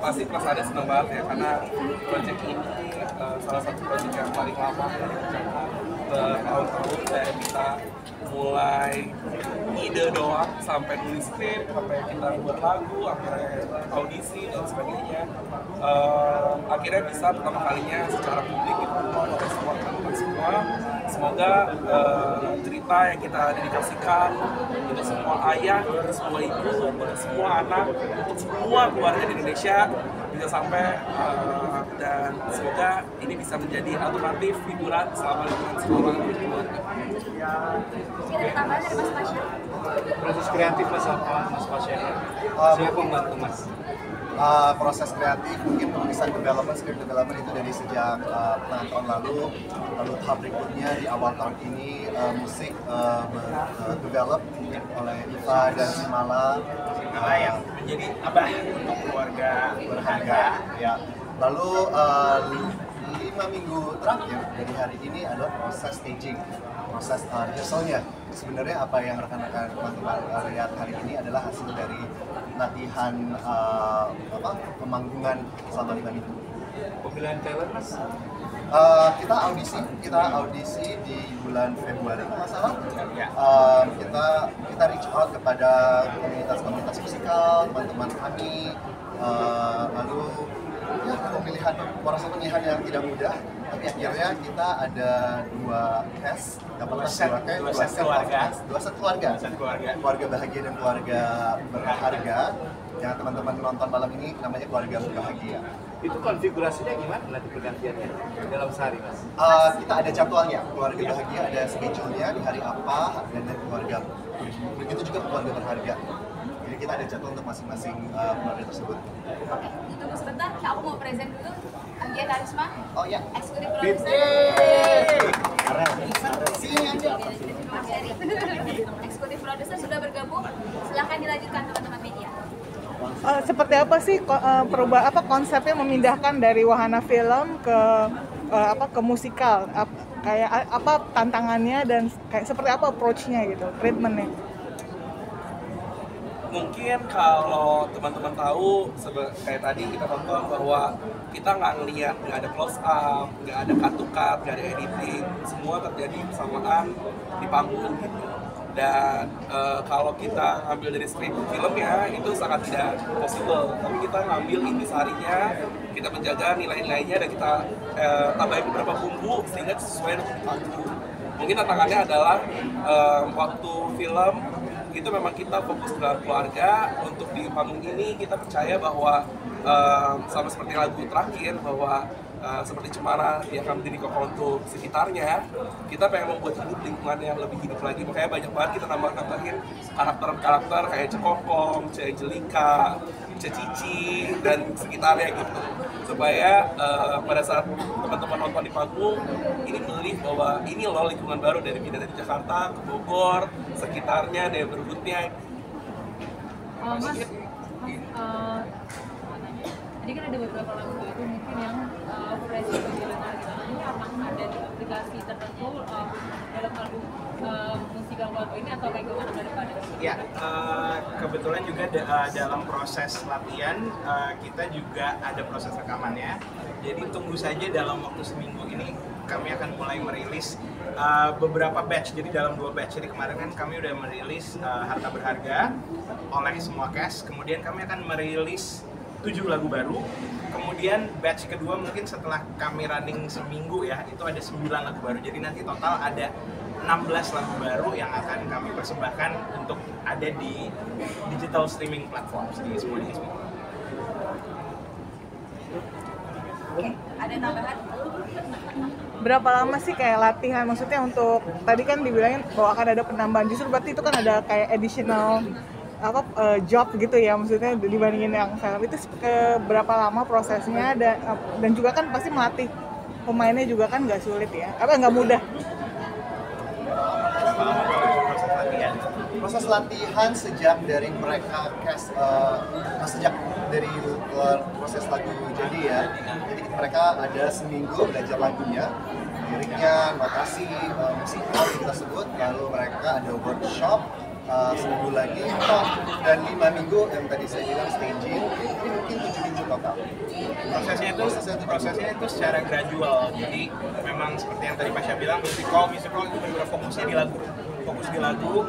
pasti perasaan senang banget ya, karena project ini salah satu project yang paling lama bertahun-tahun, kayak kita mulai ide doang sampai nulis skrip, sampai kita buat lagu, akhirnya audisi dan sebagainya. Akhirnya bisa pertama kalinya secara publik itu oleh semua teman-teman semua. Semoga cerita yang kita dedikasikan untuk semua ayah, untuk semua ibu, untuk semua anak, untuk semua keluarga di Indonesia bisa sampai dan semoga ini bisa menjadi alternatif hiburan selama liburan sekolah untuk keluarga. Ada tambahan dari Mas Pasha? Proses kreatif Mas apa Mas Pasha? Siapa membantu Mas? Proses kreatif mungkin penulisan script development itu dari sejak tahun lalu tahap berikutnya di awal tahun ini musik develop oleh Iva dan Simala Yang menjadi abah untuk keluarga berharga. ya. Lalu 5 minggu terakhir dari hari ini adalah proses staging, proses rehearsalnya. Sebenarnya apa yang rekan-rekan teman-teman lihat hari ini adalah hasil dari latihan pemanggungan selama 5 minggu. Pemilihan talent Mas? Kita audisi di bulan Februari kalau nggak salah. Ya. Kita reach out kepada komunitas musikal, teman-teman kami, lalu ya proses pemilihan yang tidak mudah, tapi akhirnya kita ada dua set keluarga bahagia dan keluarga berharga yang teman-teman nonton malam ini namanya keluarga bahagia. Itu konfigurasinya gimana nanti pergantiannya dalam sehari Mas? Kita ada jadwalnya, keluarga bahagia ada schedule-nya di hari apa, dan keluarga begitu juga keluarga berharga. Jadi kita ada jadwal untuk masing-masing keluarga tersebut. Oke, tunggu sebentar, aku mau present dulu. Anggia Karisma, Oh ya. eksekutif produser. Eksekutif produser sudah bergabung. Silahkan dilanjutkan teman-teman media. Seperti apa sih konsepnya memindahkan dari wahana film ke musikal? Kayak apa tantangannya dan kayak seperti apa approach-nya gitu, treatment-nya? Mungkin kalau teman-teman tahu, kayak tadi kita nonton bahwa kita nggak ngeliat, nggak ada close up, nggak ada cut to cut, nggak ada editing, semua terjadi bersamaan di panggung gitu. Dan kalau kita ngambil dari skrip filmnya itu sangat tidak possible, tapi kita ngambil intisarinya, kita menjaga nilai-nilainya dan kita tambahin beberapa bumbu sehingga sesuai dengan panggung. Mungkin tantangannya adalah waktu film itu memang kita fokus dalam keluarga. Untuk di panggung ini kita percaya bahwa sama seperti lagu terakhir bahwa seperti Cemara dia akan menjadi kokoh untuk sekitarnya, kita pengen membuat hidup lingkungan yang lebih hidup lagi. Makanya banyak banget kita nambahin karakter kayak Cekokong, Jelika, Cici dan sekitarnya gitu, supaya pada saat teman-teman nonton di panggung ini melihat bahwa ini loh lingkungan baru dari pindah dari Jakarta ke Bogor, sekitarnya, neighborhoodnya. Mas, tadi kan ada beberapa lagu itu mungkin yang fresh gitu, ini apakah ada di aplikasi tertentu dalam album musikal lagu ini atau kayak gimana ke depannya? Ya, kebetulan juga dalam proses latihan kita juga ada proses rekamannya. Jadi tunggu saja dalam waktu seminggu ini kami akan mulai merilis beberapa batch. Jadi dalam 2 batch. Jadi kemarin kan kami udah merilis Harta Berharga oleh semua cast. Kemudian kami akan merilis 7 lagu baru. Kemudian batch kedua mungkin setelah kami running seminggu ya, itu ada 9 lagu baru. Jadi nanti total ada 16 lagu baru yang akan kami persembahkan untuk ada di digital streaming platform di semua DSP. Oke, ada tambahan? Berapa lama sih kayak latihan? Maksudnya untuk tadi kan dibilangin bahwa akan ada penambahan, justru berarti itu kan ada kayak additional job gitu ya, maksudnya dibandingin yang film itu berapa lama prosesnya, dan juga kan pasti melatih pemainnya juga kan nggak sulit ya, nggak mudah. Proses latihan sejak dari mereka cast, sejak dari proses lagu jadi ya. Jadi mereka ada seminggu belajar lagunya, liriknya, notasi, musikal kita sebut. Lalu mereka ada workshop seminggu lagi, dan 5 minggu yang tadi saya bilang staging. Ini mungkin 7 minggu total? Prosesnya itu secara gradual. Jadi memang seperti yang tadi Pasha bilang, musical itu benar-benar fokus di lagu.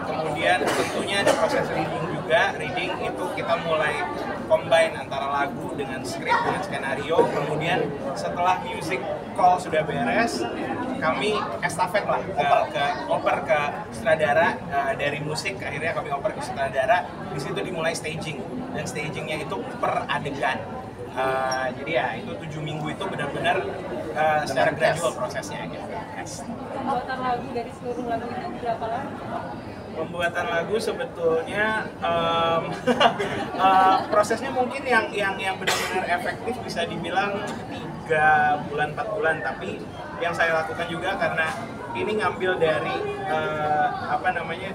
Kemudian tentunya ada proses reading itu kita mulai combine antara lagu dengan skrip dengan skenario. Kemudian setelah music call sudah beres, kami estafet lah oper ke sutradara. Dari musik akhirnya kami oper ke sutradara. Di situ dimulai staging, dan stagingnya itu per adegan. Jadi ya itu 7 minggu itu benar-benar secara gradual prosesnya gitu. Pembuatan lagu dari seluruh lagu itu berapa lama? Pembuatan lagu sebetulnya prosesnya mungkin yang benar-benar efektif bisa dibilang 3 bulan 4 bulan, tapi yang saya lakukan juga karena ini ngambil dari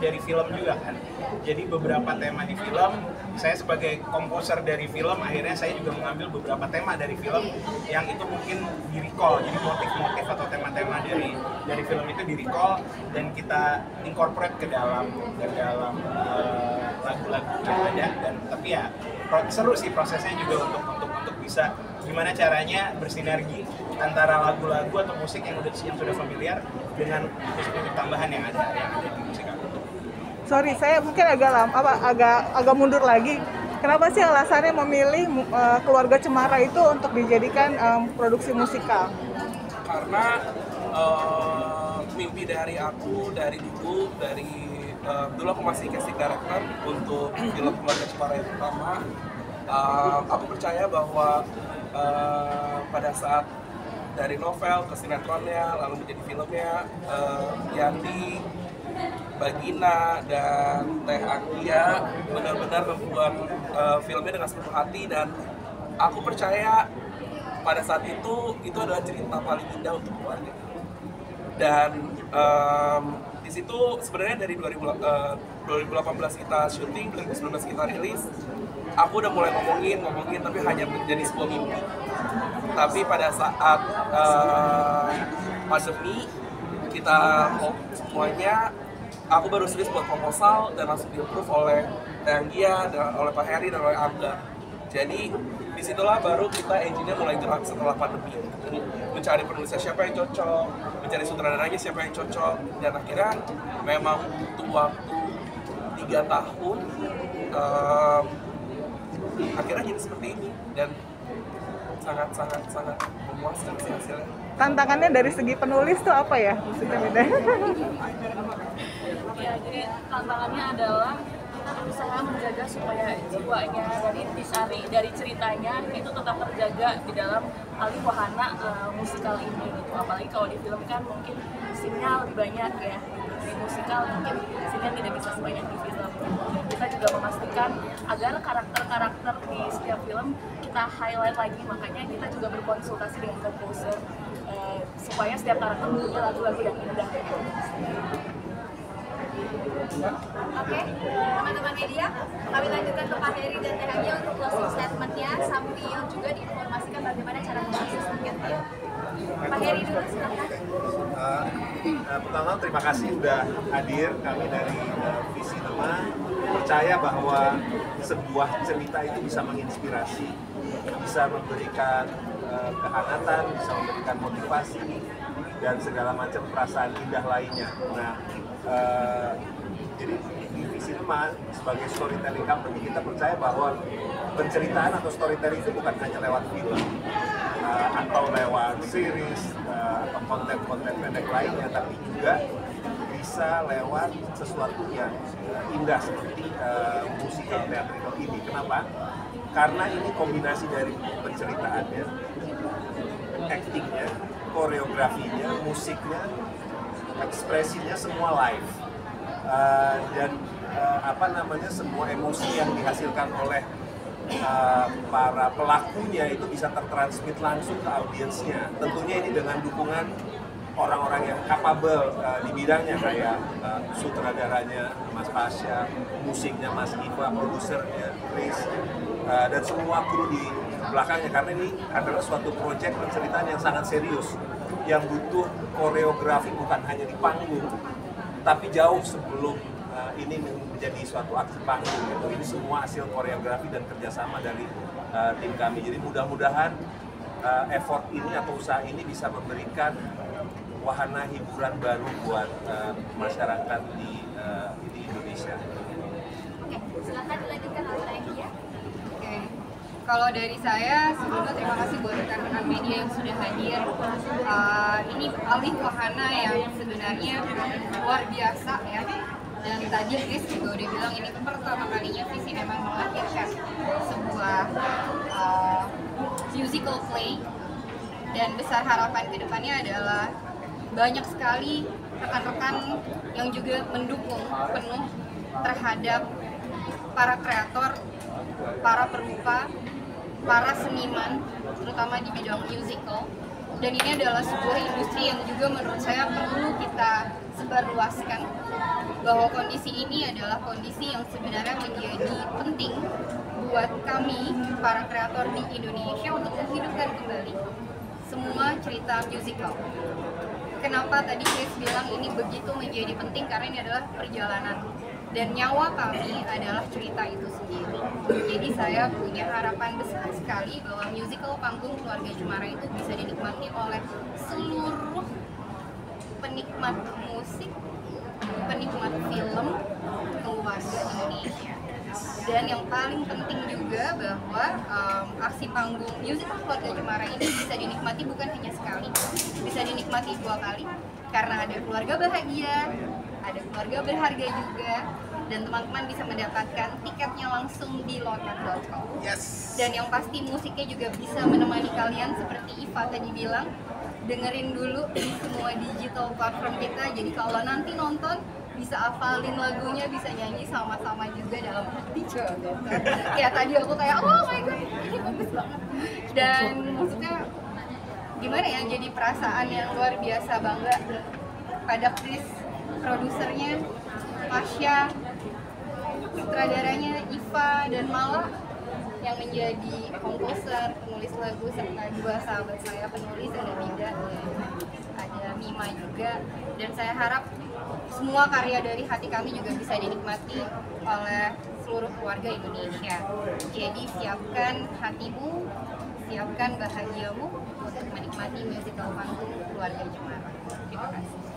dari film juga kan. Jadi beberapa tema di film, saya sebagai komposer dari film, akhirnya saya juga mengambil beberapa tema dari film yang itu mungkin di-recall. Jadi motif-motif atau tema-tema dari film itu di-recall dan kita incorporate ke dalam lagu-lagu yang ada. Dan tapi ya seru sih prosesnya juga untuk bisa gimana caranya bersinergi antara lagu-lagu atau musik yang sudah familiar dengan musik-musik tambahan yang ada di musik aku. Sorry, saya mungkin agak mundur lagi. Kenapa sih alasannya memilih Keluarga Cemara itu untuk dijadikan produksi musikal? Karena mimpi dari aku dari dulu aku masih casting director untuk film Keluarga Cemara yang pertama. Aku percaya bahwa pada saat dari novel ke sinetronnya lalu menjadi filmnya, Yandi, Bagina, dan Teh Akia benar-benar membuat filmnya dengan sepenuh hati, dan aku percaya pada saat itu adalah cerita paling indah untuk keluarga. Dan di situ sebenarnya dari 2018 kita syuting, 2019 kita rilis, aku udah mulai ngomongin tapi hanya menjadi sebuah mimpi. Tapi pada saat pandemi kita semuanya, aku baru serius buat proposal dan langsung di-approve oleh Tanggia, dan oleh Pak Heri, dan oleh Angga. Jadi disitulah baru kita engine-nya mulai gerak setelah pandemi. Mencari penulisnya siapa yang cocok, mencari sutradaranya siapa yang cocok, dan akhirnya memang butuh waktu 3 tahun. Akhirnya jadi seperti ini, dan sangat memuaskan sih hasilnya. Tantangannya dari segi penulis tuh apa ya? Maksudnya beda. Ya, jadi tantangannya adalah kita berusaha menjaga supaya jiwanya dari intisari dari ceritanya itu tetap terjaga di dalam alih wahana musikal ini gitu. Apalagi kalau di film kan mungkin scene-nya lebih banyak ya. Di musikal mungkin scene-nya tidak bisa sebanyak di film. Kita juga memastikan agar karakter-karakter di setiap film kita highlight lagi, makanya kita juga berkonsultasi dengan komposer supaya setiap karakter punya lagu-lagu yang indah. Oke, teman-teman media, kami lanjutkan ke Pak Heri dan Teh Agia untuk closing statement-nya sambil juga diinformasikan bagaimana cara mengakses tiketnya. Pak Heri dulu, silakan. Pertama, terima kasih sudah hadir. Kami dari Visinema percaya bahwa sebuah cerita itu bisa menginspirasi, bisa memberikan kehangatan, bisa memberikan motivasi, dan segala macam perasaan indah lainnya. Nah, jadi di Visinema sebagai storytelling company kita percaya bahwa penceritaan atau storytelling itu bukan hanya lewat film atau lewat series atau konten-konten pendek lainnya, tapi juga bisa lewat sesuatu yang indah seperti musikal teatrikal ini. Kenapa? Karena ini kombinasi dari penceritaannya, actingnya, koreografinya, musiknya, ekspresinya semua live. Dan semua emosi yang dihasilkan oleh para pelakunya itu bisa tertransmit langsung ke audiensnya. Tentunya ini dengan dukungan orang-orang yang capable di bidangnya, kayak sutradaranya Mas Pasha, musiknya Mas Iva, produsernya Chris, dan semua kru di belakangnya, karena ini adalah suatu proyek penceritaan yang sangat serius yang butuh koreografi bukan hanya di panggung tapi jauh sebelum ini menjadi suatu aksi panggung. Ini semua hasil koreografi dan kerjasama dari tim kami. Jadi mudah-mudahan effort ini atau usaha ini bisa memberikan wahana hiburan baru buat masyarakat di Indonesia. Oke, silakan dilanjutkan oleh Nadia. Oke. Kalau dari saya, sebelumnya terima kasih buat rekan-rekan media yang sudah hadir. Ini alih wahana yang sebenarnya luar biasa ya. Dan tadi Chris juga udah bilang ini pertama kalinya Visi memang melahirkan sebuah musical play. Dan besar harapan kedepannya adalah banyak sekali rekan-rekan yang juga mendukung penuh terhadap para kreator, para perupa, para seniman, terutama di bidang musical. Dan ini adalah sebuah industri yang juga menurut saya perlu kita sebarluaskan, bahwa kondisi ini adalah kondisi yang sebenarnya menjadi penting buat kami, para kreator di Indonesia, untuk menghidupkan kembali semua cerita musical. Kenapa tadi Chris bilang ini begitu menjadi penting? Karena ini adalah perjalanan dan nyawa kami adalah cerita itu sendiri. Jadi saya punya harapan besar sekali bahwa musical Panggung Keluarga Cemara itu bisa dinikmati oleh seluruh penikmat musik, penikmat film keluarga Indonesia. Dan yang paling penting juga bahwa aksi panggung musical Keluarga Cemara ini bisa dinikmati bukan hanya sekali, bisa dinikmati 2 kali, karena ada keluarga bahagia, ada keluarga berharga juga, dan teman-teman bisa mendapatkan tiketnya langsung di loket.com. Dan yang pasti musiknya juga bisa menemani kalian seperti Iva tadi bilang, dengerin dulu di semua digital platform kita, jadi kalau nanti nonton bisa hafalin lagunya, bisa nyanyi sama-sama juga dalam hati juga. Kayak tadi aku kayak, oh my god, ini bagus banget. Dan maksudnya gimana ya, jadi perasaan yang luar biasa bangga pada Chris, produsernya, Pasha, sutradaranya Iva, dan Mala yang menjadi komposer, penulis lagu, serta 2 sahabat saya penulis, ada Mida, ada Mima juga. Dan saya harap semua karya dari hati kami juga bisa dinikmati oleh seluruh keluarga Indonesia. Jadi siapkan hatimu, siapkan bahagiamu untuk menikmati musical Panggung Keluarga Cemara. Terima kasih.